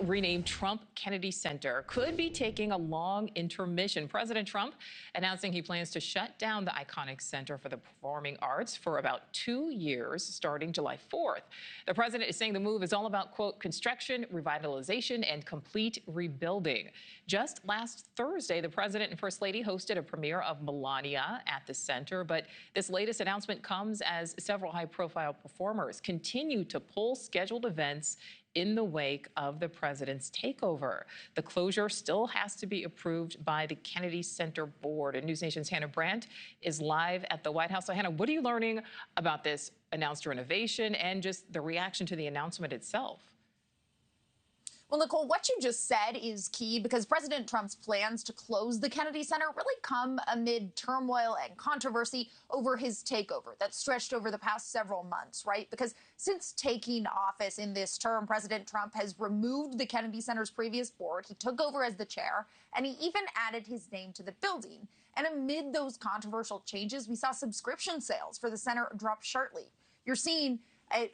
renamed Trump Kennedy Center could be taking a long intermission. President Trump announcing he plans to shut down the iconic Center for the Performing Arts for about 2 years, starting July 4th. The president is saying the move is all about, quote, construction, revitalization, and complete rebuilding. Just last Thursday, the president and first lady hosted a premiere of Melania at the center, but this latest announcement comes as several high-profile performers continue to pull scheduled events in the wake of the president's takeover. The closure still has to be approved by the Kennedy Center board. And NewsNation's Hannah Brandt is live at the White House. So Hannah, what are you learning about this announced renovation and just the reaction to the announcement itself? Well, Nichole, what you just said is key because President Trump's plans to close the Kennedy Center really come amid turmoil and controversy over his takeover that stretched over the past several months, right? Because since taking office in this term, President Trump has removed the Kennedy Center's previous board. He took over as the chair, and he even added his name to the building. And amid those controversial changes, we saw subscription sales for the center drop sharply. You're seeing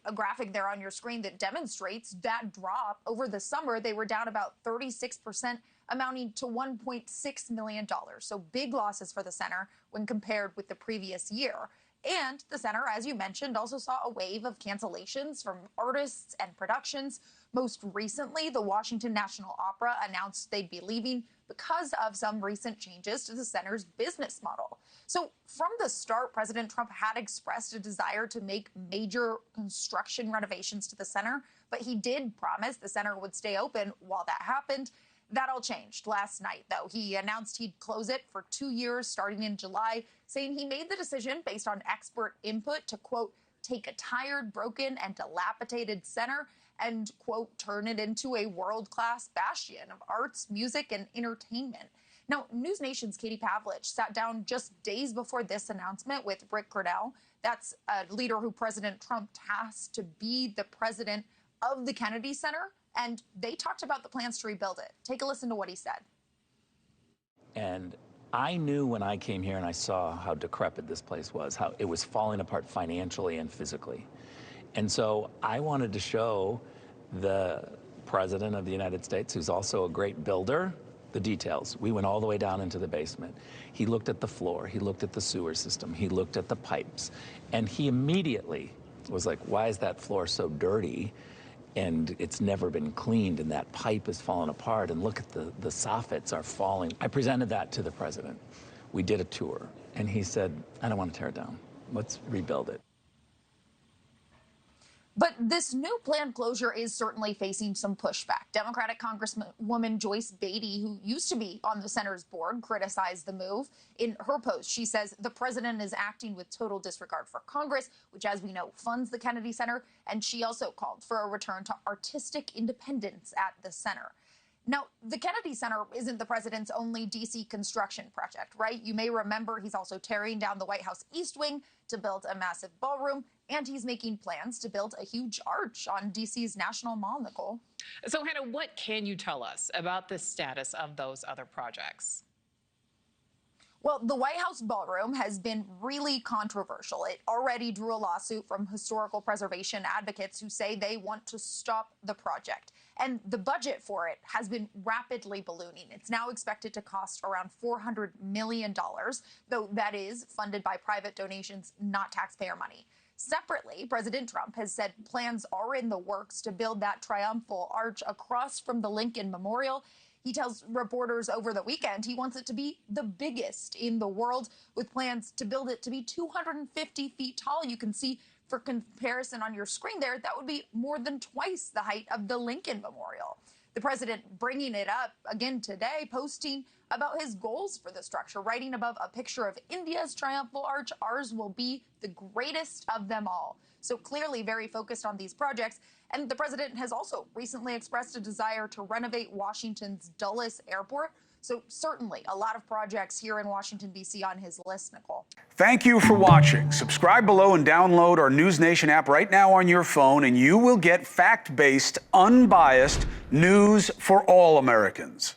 a graphic there on your screen that demonstrates that drop. Over the summer, they were down about 36%, amounting to $1.6 million. So big losses for the center when compared with the previous year. And the center, as you mentioned, also saw a wave of cancellations from artists and productions. Most recently, the Washington National Opera announced they'd be leaving because of some recent changes to the center's business model. So from the start, President Trump had expressed a desire to make major construction renovations to the center, but he did promise the center would stay open while that happened. That all changed last night, though. He announced he'd close it for 2 years starting in July, saying he made the decision based on expert input to, quote, take a tired, broken, and dilapidated center and, quote, turn it into a world-class bastion of arts, music, and entertainment. Now, NewsNation's Katie Pavlich sat down just days before this announcement with Rick Grenell. That's a leader who President Trump tasked to be the president of the Kennedy Center, and they talked about the plans to rebuild it. Take a listen to what he said. And I knew when I came here and I saw how decrepit this place was, how it was falling apart financially and physically. And so I wanted to show the President of the United States, who's also a great builder, the details. We went all the way down into the basement. He looked at the floor, he looked at the sewer system, he looked at the pipes, and he immediately was like, why is that floor so dirty? And it's never been cleaned, and that pipe is falling apart, and look at the soffits are falling. I presented that to the president. We did a tour, and he said, I don't want to tear it down. Let's rebuild it. But this new planned closure is certainly facing some pushback. Democratic Congresswoman Joyce Beatty, who used to be on the center's board, criticized the move. In her post, she says the president is acting with total disregard for Congress, which, as we know, funds the Kennedy Center. And she also called for a return to artistic independence at the center. Now, the Kennedy Center isn't the president's only D.C. construction project, right? You may remember he's also tearing down the White House East Wing to build a massive ballroom, and he's making plans to build a huge arch on D.C.'s National Mall, Nichole. So, Hannah, what can you tell us about the status of those other projects? Well, the White House ballroom has been really controversial. It already drew a lawsuit from historical preservation advocates who say they want to stop the project. And the budget for it has been rapidly ballooning. It's now expected to cost around $400 million, though that is funded by private donations, not taxpayer money. Separately, President Trump has said plans are in the works to build that triumphal arch across from the Lincoln Memorial. He tells reporters over the weekend he wants it to be the biggest in the world, with plans to build it to be 250 feet tall. You can see, for comparison on your screen there, that would be more than twice the height of the Lincoln Memorial. The president bringing it up again today, posting about his goals for the structure, writing above a picture of India's triumphal arch, ours will be the greatest of them all. So clearly very focused on these projects. And the president has also recently expressed a desire to renovate Washington's Dulles Airport. So certainly a lot of projects here in Washington, D.C. on his list, Nichole. Thank you for watching. Subscribe below and download our NewsNation app right now on your phone, and you will get fact-based, unbiased news for all Americans.